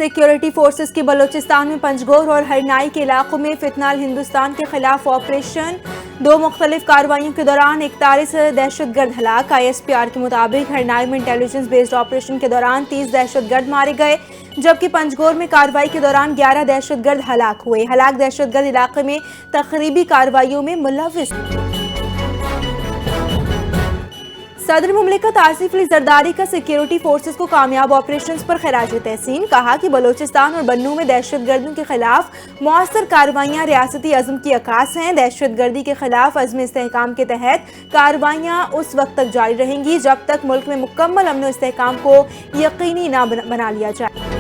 Security forces की बलूचिस्तान में पंजगोर और हरनाई के इलाकों में फितनाल हिंदुस्तान के खिलाफ ऑपरेशन। 2 मुख्तलिफ कार्रवाइयों के दौरान 41 दहशतगर्द हलाक। ISPR के मुताबिक हरनाई में इंटेलिजेंस बेस्ड ऑपरेशन के दौरान 30 दहशतगर्द मारे गए, जबकि पंजगोर में कार्रवाई के दौरान 11 दहशतगर्द हलाक हुए। हलाक दहशतगर्द इलाके में तखरीबी कार्रवाइयों में मुलव्विस। सदर मुमलिकत आसिफ अली जरदारी का सिक्योरिटी फोर्सेस को कामयाब ऑपरेशंस पर खराज तहसीन। कहा कि बलूचिस्तान और बन्नू में दहशतगर्दों के खिलाफ मौसर कार्रवाइयाँ रियासती अज़्म की अक्कास हैं। दहशतगर्दी के खिलाफ अज़्म इस्तेहकाम के तहत कार्रवाइयाँ उस वक्त तक जारी रहेंगी जब तक मुल्क में मुकम्मल अमन और इस्तेहकाम को यकीनी न बना लिया जाए।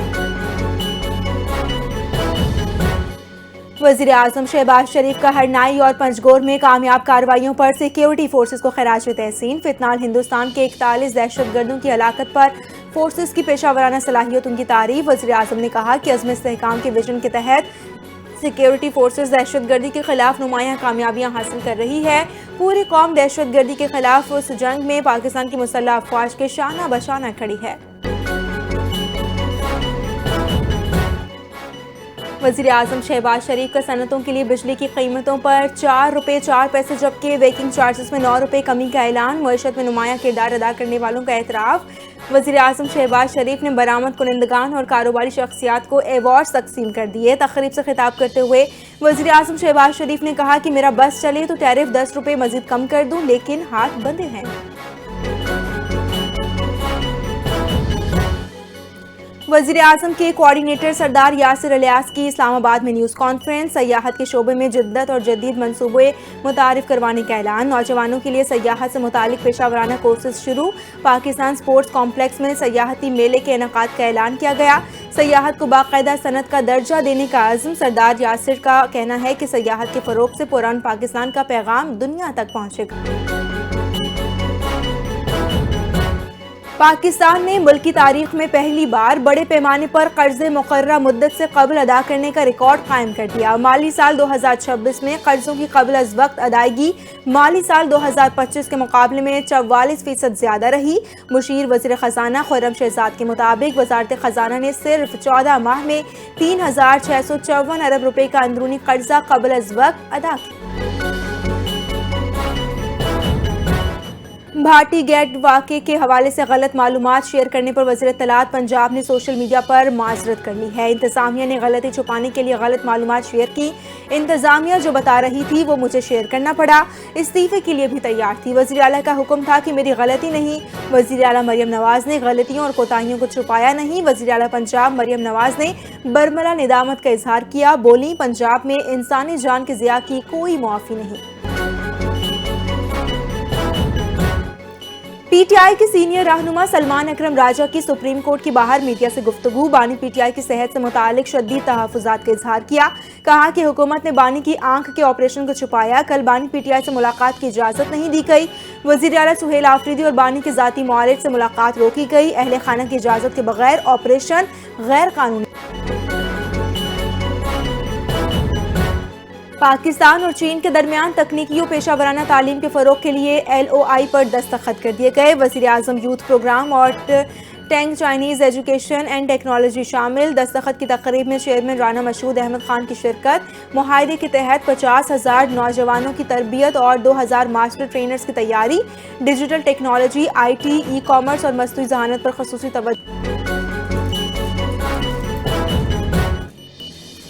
वज़ीर आज़म शहबाज शरीफ का हरनाई और पंजगोर में कामयाब कार्रवाइयों पर सिक्योरिटी फोर्सेस को खराज तहसीन। फितनाल हिंदुस्तान के 41 दहशतगर्दों की हलाकत पर फोर्सेस की पेशावराना सलाहियतों की तारीफ। वज़ीर आज़म ने कहा कि अज़्म इस्तेहकाम के विजन के तहत सिक्योरिटी फोर्सेस दहशतगर्दी के खिलाफ नुमायां कामयाबियां हासिल कर रही है। पूरी कौम दहशतगर्दी के खिलाफ उस जंग में पाकिस्तान की मुसल्लह अफवाज के शाना बशाना खड़ी है। वज़ीर आज़म शहबाज शरीफ का सनतों के लिए बिजली की कीमतों पर 4 रुपये 4 पैसे जबकि वेकिंग चार्जेस में 9 रुपये कमी का ऐलान। मईशत में नुमायां किरदार अदा करने वालों का एतराफ़। वज़ीर आज़म शहबाज शरीफ ने बरामद कुनिंदगान और कारोबारी शख्सियात को एवॉर्ड्स तकसीम कर दिए। तकरीब से खिताब करते हुए वज़ीर आज़म शहबाज शरीफ ने कहा कि मेरा बस चले तो टैरिफ 10 रुपये मज़ीद कम कर दूँ, लेकिन हाथ बंधे हैं। वज़ीर आज़म के कोऑर्डिनेटर सरदार यासिर अलियास की इस्लामाबाद में न्यूज़ कॉन्फ्रेंस। सयाहत के शोबे में जिद्दत और जदीद मनसूबे मुतारिफ करवाने का ऐलान। नौजवानों के लिए सयाहत से मुतालिक पेशावराना कोर्सेज शुरू। पाकिस्तान स्पोर्ट्स कॉम्प्लेक्स में सयाहती मेले के इनेकाद का ऐलान किया गया। सयाहत को बाकायदा सनत का दर्जा देने का अज़्म। सरदार यासिर का कहना है कि सयाहत के फ़रोग़ से पुरान पाकिस्तान का पैगाम दुनिया तक पहुँचेगा। पाकिस्तान ने मुल्की तारीख में पहली बार बड़े पैमाने पर कर्जे मुकर्ररा मुद्दत से कबल अदा करने का रिकॉर्ड कायम कर दिया। माली साल 2026 में कर्जों की कबल अज़ वक्त अदायगी माली साल 2025 के मुकाबले में 44% ज़्यादा रही। मुशीर वज़ीर ख़ज़ाना खुर्रम शहज़ाद के मुताबिक वज़ारत ख़ज़ाना ने सिर्फ 14 माह में 3654 अरब रुपए का अंदरूनी कर्जा कबल अज़ वक्त अदा किया। भाटी गेट वाक़े के हवाले से गलत मालूमात शेयर करने पर वज़ीर इत्तलात पंजाब ने सोशल मीडिया पर माज़रत कर ली है। इंतज़ामिया ने गलती छुपाने के लिए गलत मालूमात शेयर की। इंतज़ामिया जो बता रही थी वो मुझे शेयर करना पड़ा। इस्तीफ़े के लिए भी तैयार थी। वज़ीर आला का हुक्म था कि मेरी गलती नहीं। वज़ीर आला मरियम नवाज़ ने गलतियों और कोताहियों को छुपाया नहीं। वज़ीर आला पंजाब मरियम नवाज़ ने बरमला निदामत का इजहार किया। बोली, पंजाब में इंसानी जान की ज़िया की कोई मुआफ़ी नहीं। PTI के सीनियर रहनुमा सलमान अकरम राजा की सुप्रीम कोर्ट के बाहर मीडिया से गुफ्तगू। बानी PTI की सेहत से मुतालिक शदीद तहफ़्फ़ुज़ात का इजहार किया। कहा कि हुकूमत ने बानी की आंख के ऑपरेशन को छुपाया। कल बानी PTI से मुलाकात की इजाज़त नहीं दी गई। वज़ीर आला सुहेल आफरीदी और बानी के ज़ाती मुआलिज से मुलाकात रोकी गई। अहले खाना की इजाज़त के बगैर ऑपरेशन गैर कानूनी। पाकिस्तान और चीन के दरमियान तकनीकी और पेशावराना तालीम के फ़रोग़ के लिए LOI पर दस्तखत कर दिए गए। वज़ीर आज़म यूथ प्रोग्राम और tang Chinese education and technology शामिल। दस्तखत की तकरीब में चेयरमैन राना मशहूद अहमद खान की शिरकत। मुआहदे के तहत 50,000 नौजवानों की तरबियत और 2,000 मास्टर ट्रेनर्स की तैयारी। डिजिटल टेक्नोलॉजी, IT, ई-कॉमर्स और मसनूई ज़हानत पर ख़ुसूसी तवज्जो।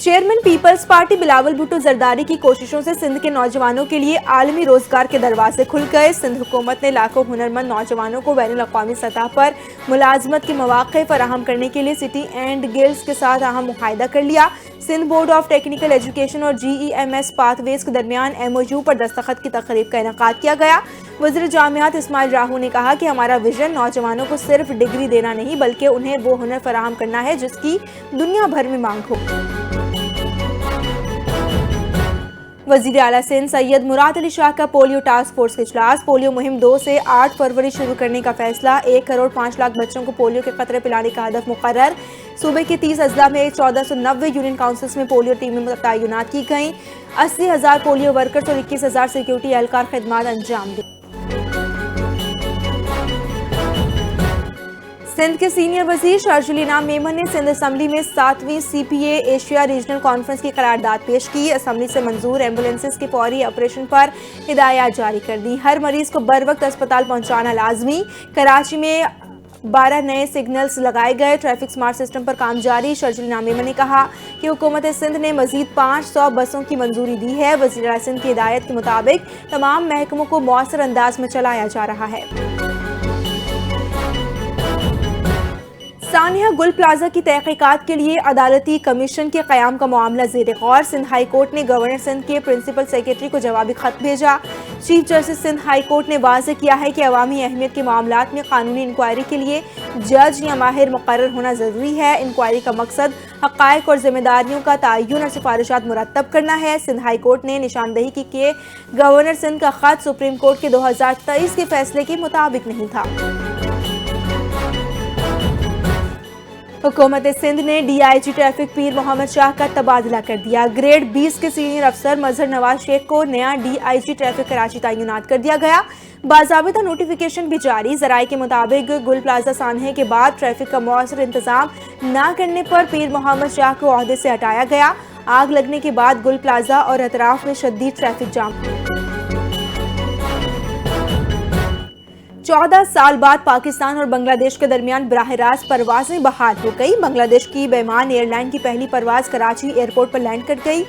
चेयरमैन पीपल्स पार्टी बिलावल भुट्टो जरदारी की कोशिशों से सिंध के नौजवानों के लिए आलमी रोजगार के दरवाजे खुल गए। सिंध हुकूमत ने लाखों हुनरमंद नौजवानों को बैनुल अक़वामी सतह पर मुलाजमत के मौक़े फराहम करने के लिए सिटी एंड गिल्ड्स के साथ अहम मुआहदा कर लिया। Sindh board of technical education और GEMS पाथवेज के दरमियान MOU पर दस्तखत की तकरीब का इनेकाद किया गया। वज़ीर जामियात इस्माइल राहू ने कहा कि हमारा विजन नौजवानों को सिर्फ डिग्री देना नहीं बल्कि उन्हें वो हुनर फराहम करना है जिसकी दुनिया भर में मांग हो। वज़ीर आला सिंध सैयद मुराद अली शाह का पोलियो टास्क फोर्स का इजलास। पोलियो मुहिम 2 से 8 फरवरी शुरू करने का फैसला। 1 करोड़ 5 लाख बच्चों को पोलियो के कतरे पिलाने का हदफ मुकर्रर। सूबे के 30 अजला में 1490 यूनियन काउंसिल्स में पोलियो टीमें तैनात की गईं। 80,000 पोलियो वर्कर्स और 21,000 सिक्योरिटी एहलकार खिदमात अंजाम दी। سندھ کے سینئر وزیر شارجل انعام میمن نے سندھ اسمبلی میں 7ویں CPA ایشیا ریجنل کانفرنس کی قرارداد پیش کی۔ اسمبلی سے منظور ایمبولینسز کے فوری آپریشن پر ہدایات جاری کر دی۔ ہر مریض کو بر وقت اسپتال پہنچانا لازمی۔ کراچی میں 12 نئے سگنلز لگائے گئے۔ ٹریفک سمارٹ سسٹم پر کام جاری۔ شارجل انعام میمن نے کہا کہ حکومت سندھ نے مزید 500 بسوں کی منظوری دی ہے۔ وزیر اعلیٰ سندھ کی ہدایت کے مطابق تمام محکموں کو مؤثر انداز میں چلایا جا رہا ہے۔ سانحہ گل پلازہ کی تحقیقات کے لیے عدالتی کمیشن کے قیام کا معاملہ زیر غور۔ سندھ ہائی کورٹ نے گورنر سندھ کے پرنسپل سیکرٹری کو جوابی خط بھیجا۔ Chief justice Sindh high court نے واضح کیا ہے کہ عوامی اہمیت کے معاملات میں قانونی انکوائری کے لیے جج یا ماہر مقرر ہونا ضروری ہے۔ انکوائری کا مقصد حقائق اور ذمہ داریوں کا تعین اور سفارشات مرتب کرنا ہے۔ سندھ ہائی کورٹ نے نشاندہی کی کہ گورنر سندھ کا خط سپریم کورٹ کے 2023 کے فیصلے کے مطابق نہیں تھا۔ حکومت سندھ نے DIG ٹریفک پیر محمد شاہ کا تبادلہ کر دیا۔ گریڈ 20 کے سینئر افسر مظہر نواز شیخ کو نیا DIG ٹریفک کراچی تعینات کر دیا گیا۔ باضابطہ نوٹیفیکیشن بھی جاری۔ ذرائع کے مطابق گل پلازہ سانحے کے بعد ٹریفک کا مؤثر انتظام نہ کرنے پر پیر محمد شاہ کو عہدے سے ہٹایا گیا۔ آگ لگنے کے بعد گل پلازہ اور اطراف میں شدید ٹریفک جام۔ 14 سال بعد پاکستان اور بنگلہ دیش کے درمیان براہ راست پروازیں بحال ہو گئی۔ بنگلہ دیش کی بیمان ایئر لائن کی پہلی پرواز کراچی ایئرپورٹ پر لینڈ کر گئی۔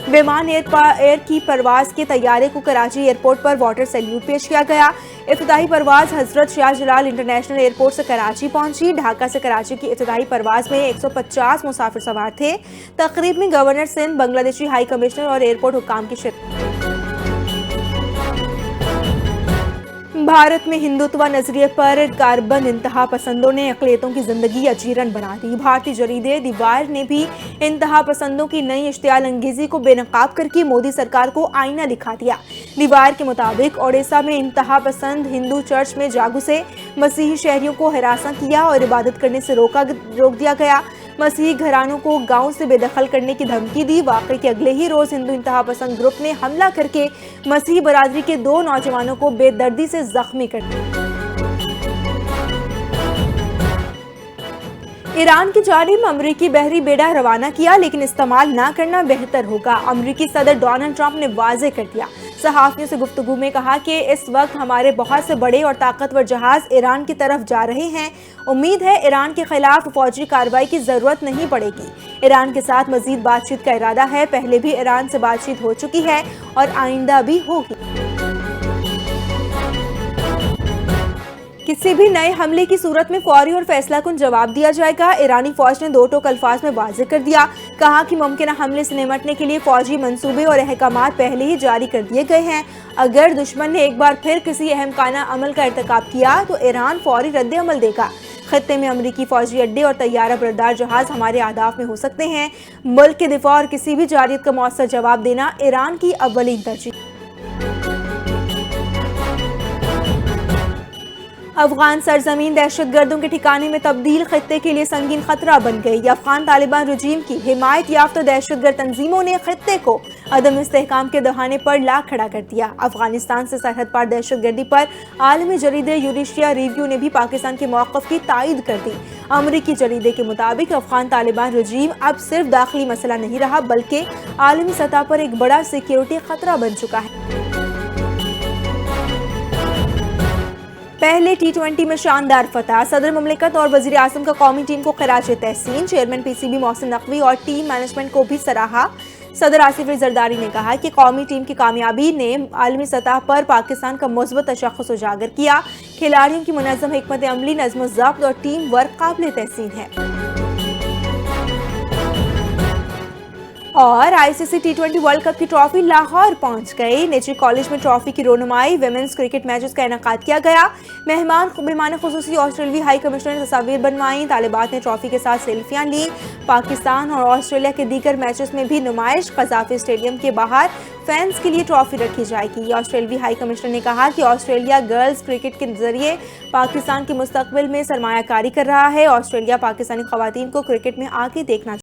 بیمان ایئر کی پرواز کے طیارے کو کراچی ایئرپورٹ پر واٹر سیلیوٹ پیش کیا گیا۔ افتتاحی پرواز حضرت شاہ جلال انٹرنیشنل ایئرپورٹ سے کراچی پہنچی۔ ڈھاکہ سے کراچی کی افتتاحی پرواز میں 150 مسافر سوار تھے۔ تقریب میں گورنر سندھ، بنگلہ دیشی ہائی کمشنر اور ایئرپورٹ حکام کی شرکت۔ بھارت میں ہندوتوا نظریے پر کاربند انتہا پسندوں نے اقلیتوں کی زندگی اجیرن بنا دی۔ بھارتی جریدے دی وائر نے بھی انتہا پسندوں کی نئی اشتعال انگیزی کو بے نقاب کر کے مودی سرکار کو آئینہ دکھا دیا۔ دی وائر کے مطابق اوڈیشہ میں انتہا پسند ہندو چرچ میں جا گھسے، مسیحی شہریوں کو ہراساں کیا اور عبادت کرنے سے روک دیا گیا۔ مسیحی گھرانوں کو گاؤں سے بے دخل کرنے کی دھمکی دی۔ واقعے کے اگلے ہی روز ہندو انتہا پسند گروپ نے حملہ کر کے مسیحی برادری کے 2 نوجوانوں کو بے دردی سے زخمی کر دیا۔ ایران کی جانب امریکی بحری بیڑا روانہ کیا، لیکن استعمال نہ کرنا بہتر ہوگا۔ امریکی صدر ڈونلڈ ٹرمپ نے واضح کر دیا۔ صحافیوں سے گفتگو میں کہا کہ اس وقت ہمارے بہت سے بڑے اور طاقتور جہاز ایران کی طرف جا رہے ہیں۔ امید ہے ایران کے خلاف فوجی کارروائی کی ضرورت نہیں پڑے گی۔ ایران کے ساتھ مزید بات چیت کا ارادہ ہے۔ پہلے بھی ایران سے بات چیت ہو چکی ہے اور آئندہ بھی ہوگی۔ کسی بھی نئے حملے کی صورت میں فوری اور فیصلہ کن جواب دیا جائے گا۔ ایرانی فوج نے 2 ٹوک الفاظ میں واضح کر دیا۔ کہا کہ ممکنہ حملے سے نمٹنے کے لیے فوجی منصوبے اور احکامات پہلے ہی جاری کر دیے گئے ہیں۔ اگر دشمن نے ایک بار پھر کسی احمقانہ عمل کا ارتکاب کیا تو ایران فوری رد عمل دے گا۔ خطے میں امریکی فوجی اڈے اور طیارہ بردار جہاز ہمارے اہداف میں ہو سکتے ہیں۔ ملک کے دفاع اور کسی بھی جارحیت کا مؤثر جواب دینا ایران کی اولین ترجیح۔ افغان سرزمین دہشت گردوں کے ٹھکانے میں تبدیل خطے کے لیے سنگین خطرہ بن گئی۔ افغان طالبان رجیم کی حمایت یافتہ دہشت گرد تنظیموں نے خطے کو عدم استحکام کے دہانے پر لا کھڑا کر دیا۔ افغانستان سے سرحد پار دہشت گردی پر عالمی جریدے یوریشیا ریویو نے بھی پاکستان کے موقف کی تائید کر دی۔ امریکی جریدے کے مطابق افغان طالبان رجیم اب صرف داخلی مسئلہ نہیں رہا بلکہ عالمی سطح پر ایک بڑا سیکیورٹی خطرہ بن چکا ہے۔ پہلے T20 میں شاندار فتح، صدر مملکت اور وزیر اعظم کا قومی ٹیم کو خراج تحسین۔ چیئرمین PCB محسن نقوی اور ٹیم مینجمنٹ کو بھی سراہا۔ صدر آصف علی زرداری نے کہا کہ قومی ٹیم کی کامیابی نے عالمی سطح پر پاکستان کا مثبت تشخص اجاگر کیا۔ کھلاڑیوں کی منظم حکمت عملی، نظم و ضبط اور ٹیم ورک قابل تحسین ہے۔ اور ICC T20 ورلڈ کپ کی ٹرافی لاہور پہنچ گئی۔ نجی کالج میں ٹرافی کی رونمائی، ویمنز کرکٹ میچز کا انعقاد کیا گیا۔ مہمان خصوصی آسٹریلوی ہائی کمشنر نے تصاویر بنوائیں۔ طالبات نے ٹرافی کے ساتھ سیلفیاں لیں۔ پاکستان اور آسٹریلیا کے دیگر میچز میں بھی نمائش۔ قذافی اسٹیڈیم کے باہر فینس کے لیے ٹرافی رکھی جائے گی۔ آسٹریلوی ہائی کمشنر نے کہا کہ آسٹریلیا گرلز کرکٹ کے ذریعے پاکستان کے مستقبل میں سرمایہ کاری کر رہا ہے۔ آسٹریلیا پاکستانی خواتین کو کرکٹ میں آگے دیکھنا